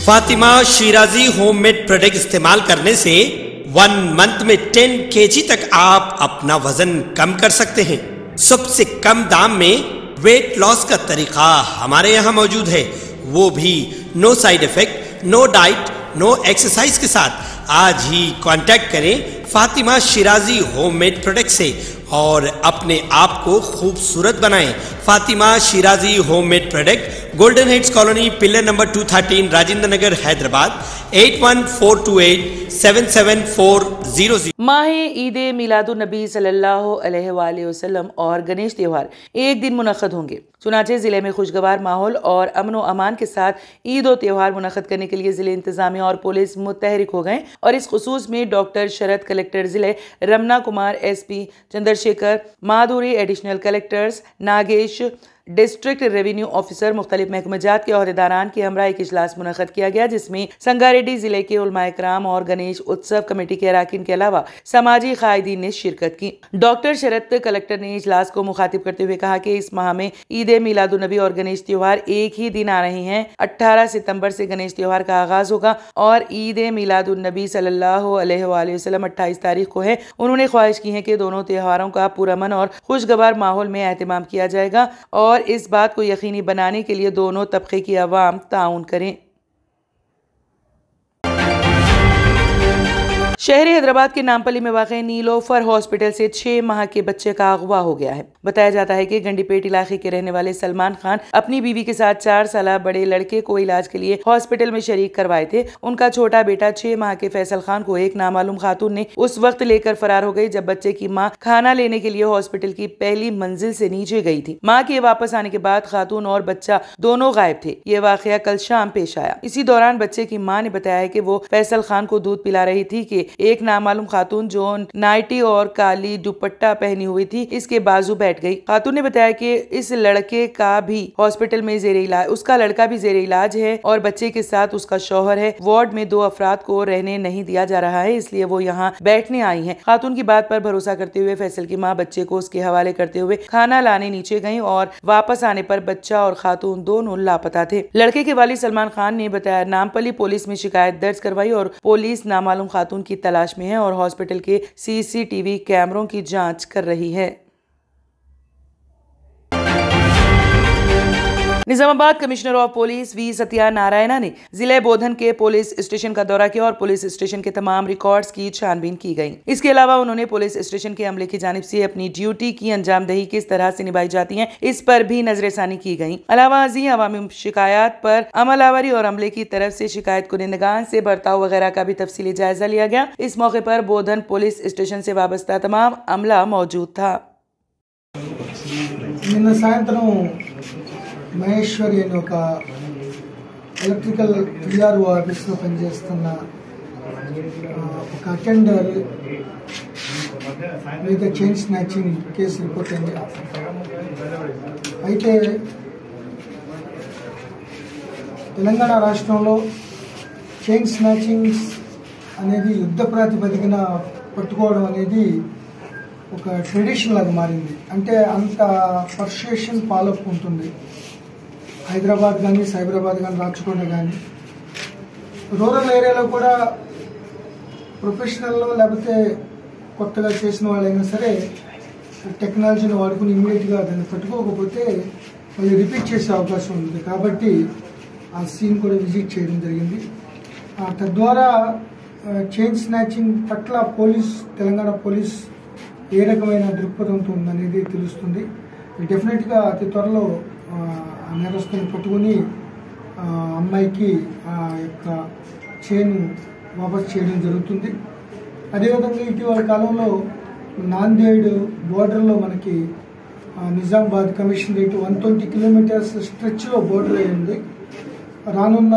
Fatima Shirazi homemade product इस्तेमाल करने से 1 मंथ में 10 kg तक आप अपना वजन कम कर सकते हैं। सबसे कम दाम में वेट लॉस का तरीका हमारे यहाँ मौजूद है, वो भी no side effect, no diet, no exercise के साथ। आज ही कांटेक्ट करें फातिमा शिराजी होममेड प्रोडक्ट से और अपने आप को खूबसूरत बनाएं। Fatima Shirazi homemade product, golden heads colony, pillar number 213, Rajendra Nagar, Hyderabad 8142877400। माह ईद मिलादुन नबी सल्लल्लाहु अलैहि वसल्लम और गणेश त्यौहार एक दिन मुनक़्क़द होंगे। चुनाचे जिले में खुशगवार माहौल और अमन व अमान के साथ ईद और त्यौहार मुनक़्क़द करने के लिए जिले इंतजामिया और पुलिस मुतहरिक हो गए और इस खुसूस में डॉक्टर शरद, कलेक्टर जिले Ramana Kumar, SP Chandrashekar, Madhuri, additional collectors Nagesh, district revenue officer, मुख्तलिफ महकमजात के अहदेदारान की हमरा एक इजलास मुनक़्क़द किया गया, जिसमें संगारेड्डी जिले के उलमाए कराम और गणेश उत्सव कमेटी के अराकीन के अलावा समाजी कायदीन ने शिरकत की। डॉक्टर शरद, कलेक्टर ने इजलास को मुखातिब करते हुए कहा कि इस माह में ईद मिलादुन नबी और गणेश त्यौहार एक ही दिन आ रहे हैं। 18 सितंबर से गणेश त्यौहार का आगाज होगा और ईद मिलादुन नबी सल्लल्लाहु अलैहि वसल्लम 28 तारीख को है। उन्होंने ख्वाहिश की है कि दोनों त्योहारों का पुरअमन और खुशगवार माहौल में एहतमाम किया जाएगा और इस बात को यकीनी बनाने के लिए दोनों तबके की आवाम ताउन करें। शहर हैदराबाद के नामपल्ली में वाक़ नीलोफर हॉस्पिटल से 6 माह के बच्चे का अगवा हो गया है। बताया जाता है कि गंडीपेट इलाके के रहने वाले सलमान खान अपनी बीवी के साथ 4 साल बड़े लड़के को इलाज के लिए हॉस्पिटल में शरीक करवाए थे। उनका छोटा बेटा 6 माह के फैसल खान को एक नामालूम खातून ने उस वक्त लेकर फरार हो गई जब बच्चे की माँ खाना लेने के लिए हॉस्पिटल की पहली मंजिल से नीचे गई थी। माँ के वापस आने के बाद खातून और बच्चा दोनों गायब थे। ये वाकया कल शाम पेश आया। इसी दौरान बच्चे की माँ ने बताया है कि वो फैसल खान को दूध पिला रही थी कि एक नामालूम खातून जो नाइटी और काली दुपट्टा पहनी हुई थी इसके बाजू बैठ गई। खातून ने बताया कि इस लड़के का भी हॉस्पिटल में जेर इलाज, उसका लड़का भी जेर इलाज है और बच्चे के साथ उसका शौहर है। वार्ड में 2 अफराद को रहने नहीं दिया जा रहा है, इसलिए वो यहाँ बैठने आई हैं। खातून की बात पर भरोसा करते हुए फैसल की माँ बच्चे को उसके हवाले करते हुए खाना लाने नीचे गयी और वापस आने पर बच्चा और खातून दोनों लापता थे। लड़के के वालिद सलमान खान ने बताया नामपल्ली पुलिस में शिकायत दर्ज करवाई और पुलिस नामालूम खातून की तलाश में है और हॉस्पिटल के CCTV कैमरों की जांच कर रही है। Nizamabad commissioner of police V सत्यानारायणा ने जिले बोधन के पुलिस स्टेशन का दौरा किया और पुलिस स्टेशन के तमाम रिकॉर्ड्स की छानबीन की गई। इसके अलावा उन्होंने पुलिस स्टेशन के अमले की जानिब से अपनी ड्यूटी की अंजामदही किस तरह से निभाई जाती है इस पर भी नजरसानी की गई। अलावा अवामी शिकायत पर अमलावरी और अमले की तरफ से शिकायत कुनिंदगान से बर्ताव वगैरह का भी तफसीली जायजा लिया गया। इस मौके पर बोधन पुलिस स्टेशन से वाबस्ता तमाम अमला मौजूद था। మహేశ్వరి అనే ఒక ఎలక్ట్రికల్ PRO ఆఫీస్లో పనిచేస్తున్న ఒక అటెండర్ మీద చైన్ స్నాచింగ్ కేసు రిపోర్ట్ అయింది. అయితే తెలంగాణ రాష్ట్రంలో చైన్ స్నాచింగ్స్ అనేది యుద్ధ ప్రాతిపదికన పట్టుకోవడం అనేది ఒక ట్రెడిషన్ లాగా మారింది. అంటే అంత పర్సుయేషన్ ఫాలోఅప్ ఉంటుంది. హైదరాబాద్ కానీ, సైబరాబాద్ కానీ, రాచకొండ కానీ, రూరల్ ఏరియాలో కూడా ప్రొఫెషనల్లో లేకపోతే కొత్తగా చేసిన వాళ్ళైనా సరే టెక్నాలజీని వాడుకుని ఇమ్మీడియట్గా దాన్ని పట్టుకోకపోతే వాళ్ళు రిపీట్ చేసే అవకాశం ఉంది. కాబట్టి ఆ సీన్ కూడా విజిట్ చేయడం జరిగింది. తద్వారా చైన్ స్నాచింగ్ పట్ల తెలంగాణ పోలీస్ ఏ రకమైన దృక్పథంతో ఉందనేది తెలుస్తుంది. డెఫినెట్గా అతి త్వరలో నేరస్తుని పట్టుకుని అమ్మాయికి ఆ యొక్క చైన్ వాపస్ చేయడం జరుగుతుంది. అదేవిధంగా ఇటీవల కాలంలో నాందేడ్ బోర్డర్లో మనకి నిజామాబాద్ కమిషనరేట్ 120 కిలోమీటర్స్ స్ట్రెచ్లో బోర్డర్ అయి ఉంది. రానున్న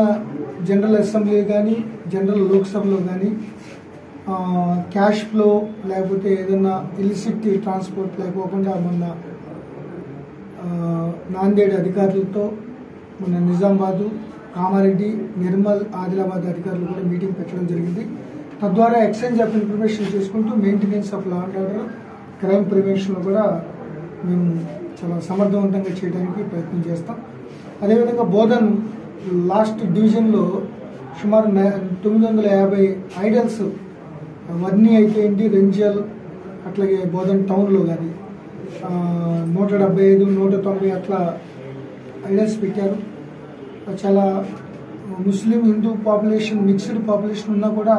జనరల్ అసెంబ్లీ కానీ, జనరల్ లోక్సభలో కానీ క్యాష్ ఫ్లో లేకపోతే ఏదైనా ఇలిసిట్ ట్రాన్స్పోర్ట్ లేకోకుండా మొన్న నాందేడ్ అధికారులతో మన నిజామాబాదు, కామారెడ్డి, నిర్మల్, ఆదిలాబాద్ అధికారులు కూడా మీటింగ్ పెట్టడం జరిగింది. తద్వారా ఎక్స్చేంజ్ ఆఫ్ ఇన్ఫర్మేషన్ చేసుకుంటూ maintenance of law and order, crime ప్రివెన్షన్లో కూడా మేము చాలా సమర్థవంతంగా చేయడానికి ప్రయత్నం చేస్తాం. అదేవిధంగా బోధన్ లాస్ట్ డివిజన్లో సుమారు 950 ఐడల్స్ వర్ణి అయితే ఏంటి రెంజల్ అట్లాగే బోధన్ టౌన్లో కానీ 175 190 అట్లా ఐడల్స్ పెట్టారు. చాలా ముస్లిం హిందూ పాపులేషన్ మిక్స్డ్ పాపులేషన్ ఉన్నా కూడా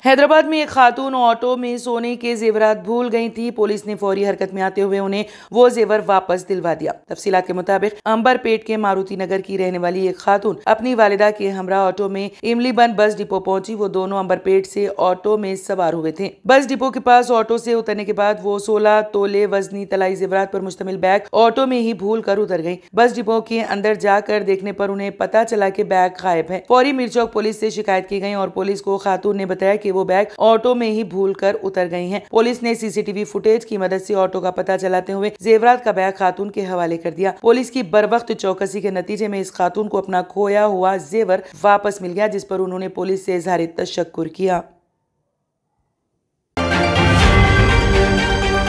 हैदराबाद में एक खातून ऑटो में सोने के जेवरात भूल गई थी। पुलिस ने फौरी हरकत में आते हुए उन्हें वो जेवर वापस दिलवा दिया। तफसीलात के मुताबिक अंबरपेट के मारुति नगर की रहने वाली एक खातून अपनी वालिदा के हमरा ऑटो में इमलीबंद बस डिपो पहुंची। वो दोनों अंबरपेट से ऑटो में सवार हुए थे। बस डिपो के पास ऑटो से उतरने के बाद वो 16 तोले वजनी तलाई जेवरात पर मुश्तमिल बैग ऑटो में ही भूल कर उतर गई। बस डिपो के अंदर जाकर देखने पर उन्हें पता चला कि बैग गायब है। फौरी मिर्चौक पुलिस से शिकायत की गई और पुलिस को खातून ने बताया कि वो बैग ऑटो में ही भूल कर उतर गई हैं। पुलिस ने सीसीटीवी फुटेज की मदद से ऑटो का पता चलाते हुए जेवरात का बैग खातून के हवाले कर दिया। पुलिस की बरवक्त चौकसी के नतीजे में इस खातून को अपना खोया हुआ जेवर वापस मिल गया, जिस पर उन्होंने पुलिस से इजहार तशक्कुर किया।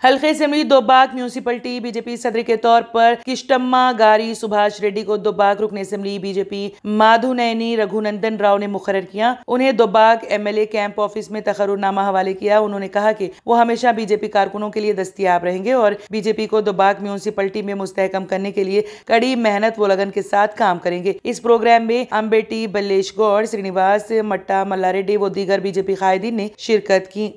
हल्के असेंबली दोबाक म्यूनिसिपलिटी बीजेपी सदर के तौर पर किष्टम्मा गारी सुभाष रेड्डी को दोबाक रुकन असेंबली बीजेपी माधुनैनी रघुनंदन राव ने मुकर्रर किया। उन्हें दोबाक एमएलए कैंप ऑफिस में तकर्रुरनामा हवाले किया। उन्होंने कहा कि वो हमेशा बीजेपी कारकुनों के लिए दस्तयाब रहेंगे और बीजेपी को दोबाक म्यूनिसिपलिटी में मुस्तहकम करने के लिए कड़ी मेहनत व लगन के साथ काम करेंगे। इस प्रोग्राम में अम्बेटी बल्लेश गौड़, श्रीनिवास मट्टा, मल्लारेड्डी व दीगर बीजेपी कायदीन ने शिरकत की।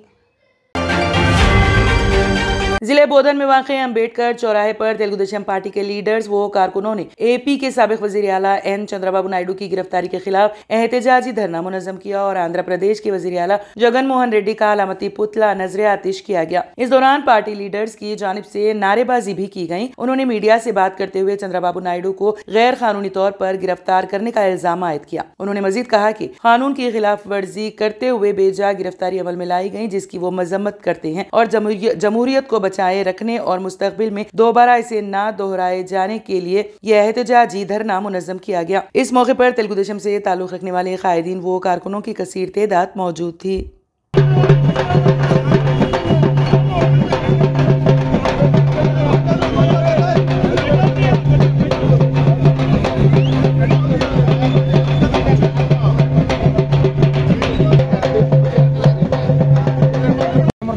जिले बोधन में वाक़ अम्बेडकर चौराहे पर तेलुगुदेशम पार्टी के लीडर्स व कारकुनों ने एपी के साबिक वज़ीर आला एन चंद्रबाबू नायडू की गिरफ्तारी के खिलाफ एहतजाजी धरना मुनज़्ज़म किया और आंध्र प्रदेश के वज़ीर आला जगन मोहन रेड्डी का अलामती पुतला नजर आतिश किया गया। इस दौरान पार्टी लीडर्स की जानिब से नारेबाजी भी की गई। उन्होंने मीडिया से बात करते हुए चंद्रबाबू नायडू को गैर कानूनी तौर पर गिरफ्तार करने का इल्जाम आयद किया। उन्होंने मजीद कहा कि कानून की खिलाफ वर्जी करते हुए बेजा गिरफ्तारी अमल में लाई गई, जिसकी वो मजम्मत करते हैं और जमहूरियत को बचाए रखने और मुस्तकबिल में दोबारा इसे ना दोहराए जाने के लिए यह एहतजाजी धरना मुनज़्ज़म किया गया। इस मौके पर तेलुगुदेशम से ताल्लुक़ रखने वाले कायदीन व कारकुनों की कसीर तादाद मौजूद थी।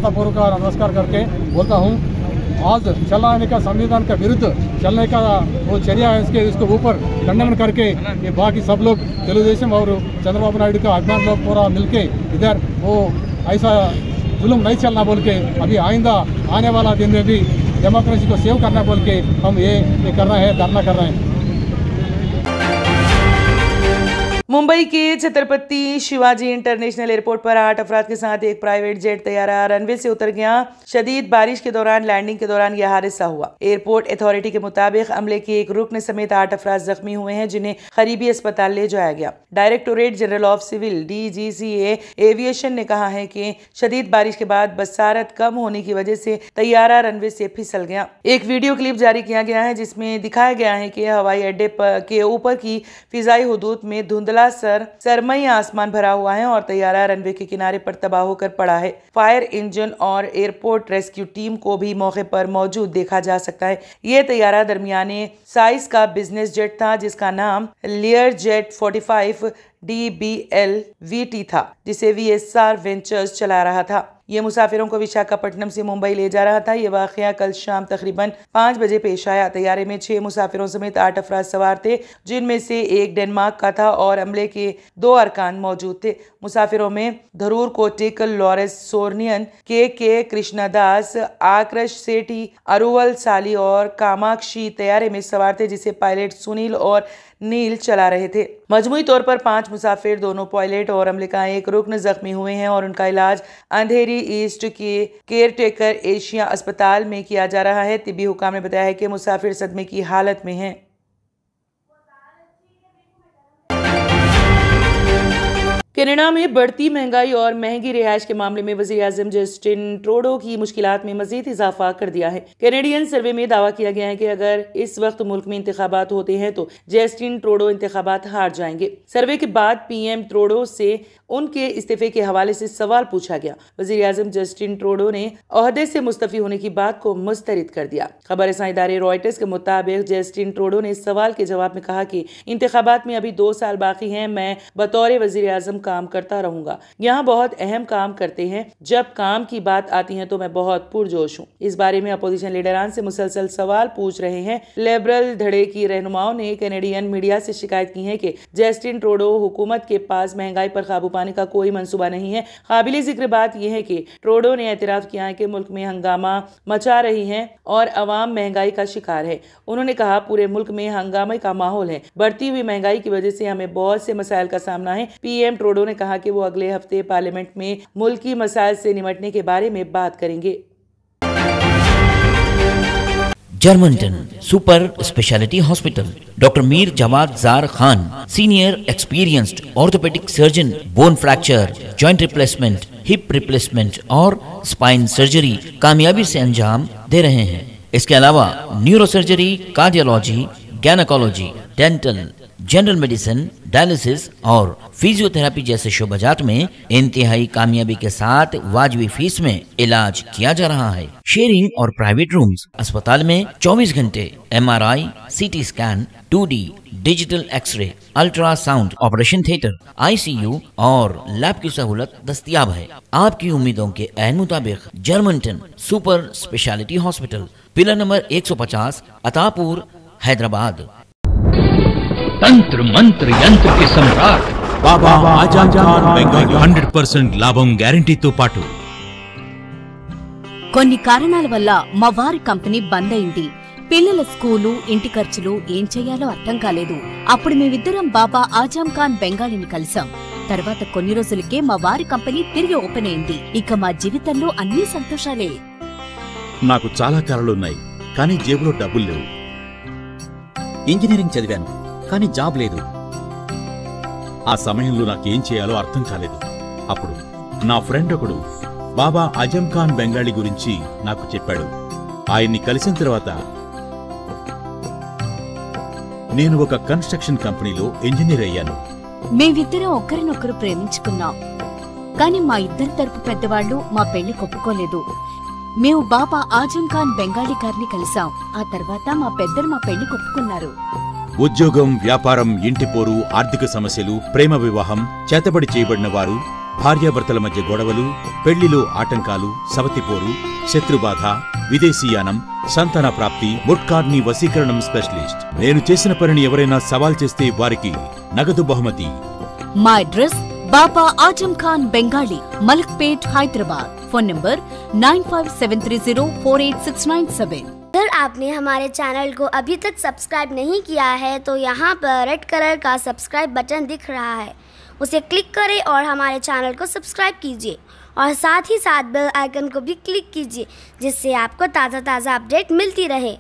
पूर्वक नमस्कार करके बोलता हूँ, आज चलाने का संविधान का विरुद्ध चलने का वो चर्या है, इसके ऊपर खंडन करके ये बाकी सब लोग तेलुगुदेशम और चंद्रबाबू नायडू का अभिमान लोग पूरा मिलके इधर वो ऐसा जुल्म नहीं चलना बोल के अभी आइंदा आने वाला दिन में भी डेमोक्रेसी को सेव करना बोल के हम ये कर रहे हैं, धरना कर रहे हैं। मुंबई के छत्रपति शिवाजी इंटरनेशनल एयरपोर्ट पर 8 अफराद के साथ एक प्राइवेट जेट तैयारा रनवे से उतर गया। शदीद बारिश के दौरान लैंडिंग के दौरान यह हादसा हुआ। एयरपोर्ट अथॉरिटी के मुताबिक अमले के एक रुकन समेत 8 अफराद जख्मी हुए हैं, जिन्हें करीबी अस्पताल ले जाया गया। Directorate general of civil DGCA aviation ने कहा है कि शदीद बारिश के बाद बसारत कम होने की वजह से तैयारा रनवे से फिसल गया। एक वीडियो क्लिप जारी किया गया है जिसमें दिखाया गया है कि हवाई अड्डे के ऊपर की फिजाई हुदूद में धुंधला सरमई आसमान भरा हुआ है और तैयारा रनवे के किनारे पर तबाह होकर पड़ा है। फायर इंजन और एयरपोर्ट रेस्क्यू टीम को भी मौके पर मौजूद देखा जा सकता है। यह तैयारा दरमियाने साइज का बिजनेस जेट था, जिसका नाम लियर जेट 45 DBL-VT था, जिसे VSR वेंचर्स चला रहा था। ये मुसाफिरों को विशाखापट्टनम से मुंबई ले जा रहा था। ये वाकया कल शाम तकरीबन 5 बजे पेश आया। तैयारे में 6 मुसाफिरों समेत 8 अफराद सवार थे, जिनमें से एक डेनमार्क का था और अमले के 2 अरकान मौजूद थे। मुसाफिरों में धरूर कोटिक, लॉरेंस सोर्नियन, के कृष्णदास, आक्रश सेठी, अरुवल साली और कामाक्षी तैयारे में सवार थे, जिसे पायलट सुनील और नील चला रहे थे। मजमूई तौर पर 5 मुसाफिर, 2 पायलट और अमले का एक रुकन जख्मी हुए हैं और उनका इलाज अंधेरी ईस्ट के केयरटेकर एशिया अस्पताल में किया जा रहा है। तिब्बी हुकाम ने बताया है कि मुसाफिर सदमे की हालत में हैं। कनाडा में बढ़ती महंगाई और महंगी रिहाइश के मामले में वज़ीर आज़म जस्टिन ट्रूडो की मुश्किलात में मजीद इजाफा कर दिया है। कैनेडियन सर्वे में दावा किया गया है कि अगर इस वक्त मुल्क में इंतखाबात होते हैं तो जस्टिन ट्रूडो इंतखाबात हार जाएंगे। सर्वे के बाद पीएम ट्रूडो से उनके इस्तीफे के हवाले से सवाल पूछा गया। वज़ीर आज़म जस्टिन ट्रूडो ने ओहदे से मुस्तफी होने की बात को मुस्तरद कर दिया। खबरसां इदारे रॉयटर्स के मुताबिक जस्टिन ट्रूडो ने सवाल के जवाब में कहा कि इंतखाबात में अभी 2 साल बाकी हैं, मैं बतौर वज़ीर आज़म काम करता रहूंगा। यहाँ बहुत अहम काम करते हैं, जब काम की बात आती है तो मैं बहुत पुरजोश हूँ। इस बारे में अपोजिशन लीडरान से मुसलसल सवाल पूछ रहे हैं। लिबरल धड़े की रहनुमाओं ने कैनेडियन मीडिया से शिकायत की है कि जस्टिन ट्रूडो हुकूमत के पास महंगाई पर काबू पाने का कोई मंसूबा नहीं है। काबिल जिक्र बात यह है कि ट्रूडो ने एतराफ किया है कि मुल्क में हंगामा मचा रही है और अवाम महंगाई का शिकार है। उन्होंने कहा, पूरे मुल्क में हंगामे का माहौल है। बढ़ती हुई महंगाई की वजह से हमें बहुत से मसाइल का सामना है। पीएम ट्रूडो ने कहा कि वो अगले हफ्ते पार्लियामेंट में मुल्की मसाइल से निपटने के बारे में बात करेंगे। Germanten super speciality hospital, doctor Mir Jawad Zar Khan, senior experienced orthopaedic surgeon, bone fracture, joint replacement, hip replacement और स्पाइन सर्जरी कामयाबी से अंजाम दे रहे हैं। इसके अलावा neurosurgery, cardiology, gynaecology, dental, general medicine, dialysis और फिजियोथेरेपी जैसे शोबाजात में इंतहाई कामयाबी के साथ वाजबी फीस में इलाज किया जा रहा है। शेयरिंग और प्राइवेट रूम्स, अस्पताल में 24 घंटे MRI, CT scan, 2D digital x-ray, ultrasound, operation theatre, ICU और लैब की सहूलत दस्तयाब है। आपकी उम्मीदों के ऐन मुताबिक Germanten super speciality hospital, pillar number 150, Attapur, Hyderabad. तंत्र मंत्र यंत्र के सम्राट बाबा आजम खान బెంగాలీ 100% లాభం గ్యారెంటీతో పాటు కొన్ని కారణాల వల్ల మా వారి కంపెనీ బంద్ అయింది. పిల్లల స్కూలు, ఇంటి ఖర్చులు ఏం చేయాలో అర్థం కాలేదు. అప్పుడు మేమిద్దరం బాబా ఆజం ఖాన్ బెంగాలీని కలిసాం. తర్వాత కొన్ని రోజులకే మా వారి కంపెనీ తిరిగి ఓపెన్ అయింది. ఇక మా జీవితంలో అన్ని సంతోషాలే. నాకు చాలా కలలున్నాయి, కానీ జేబులో డబ్బులు లేవు. ఇంజనీరింగ్ చదివాను, కానీ జాబ్ లేదు. ఆ సమయంలో నాకేం చేయాలో అర్థం కాలేదు. అప్పుడు నా ఫ్రెండ్ ఒకడు బాబా ఆజం ఖాన్ బెంగాలీ గురించి నాకు చెప్పాడు. ఆయన్ని కలిసిన తర్వాత నేను ఒక కన్స్ట్రక్షన్ కంపెనీలో ఇంజనీర్ అయ్యాను. మేమిద్దరం ఒకరినొకరు ప్రేమించుకున్నాం. కానీ మా ఇద్దరి తరపు పెద్దవాళ్లు మా పెళ్లి ఒప్పుకోలేదు. మేము బాబా ఆజం ఖాన్ బెంగాలీ గారిని కలిసాం. ఆ తర్వాత మా పెద్దలు మా పెళ్లి ఒప్పుకున్నారు. ఉద్యోగం, వ్యాపారం, ఇంటిపోరు, ఆర్థిక సమస్యలు, ప్రేమ వివాహం, చేతబడి చేయబడిన వారు, భార్యాభర్తల మధ్య గొడవలు, పెళ్లిలో ఆటంకాలు, సవతిపోరు, శత్రుబాధ, విదేశీయానం, సంతాన ప్రాప్తి, ముట్కార్ని వశీకరణం స్పెషలిస్ట్. నేను చేసిన పనిని ఎవరైనా సవాల్ చేస్తే వారికి నగదు బహుమతి. మా address Baba Azam Khan Bengali, Malakpet, Hyderabad. Phone number 9573048697। अगर आपने हमारे चैनल को अभी तक सब्सक्राइब नहीं किया है तो यहाँ पर रेड कलर का सब्सक्राइब बटन दिख रहा है, उसे क्लिक करें और हमारे चैनल को सब्सक्राइब कीजिए और साथ ही साथ बेल आइकन को भी क्लिक कीजिए, जिससे आपको ताज़ा अपडेट मिलती रहे।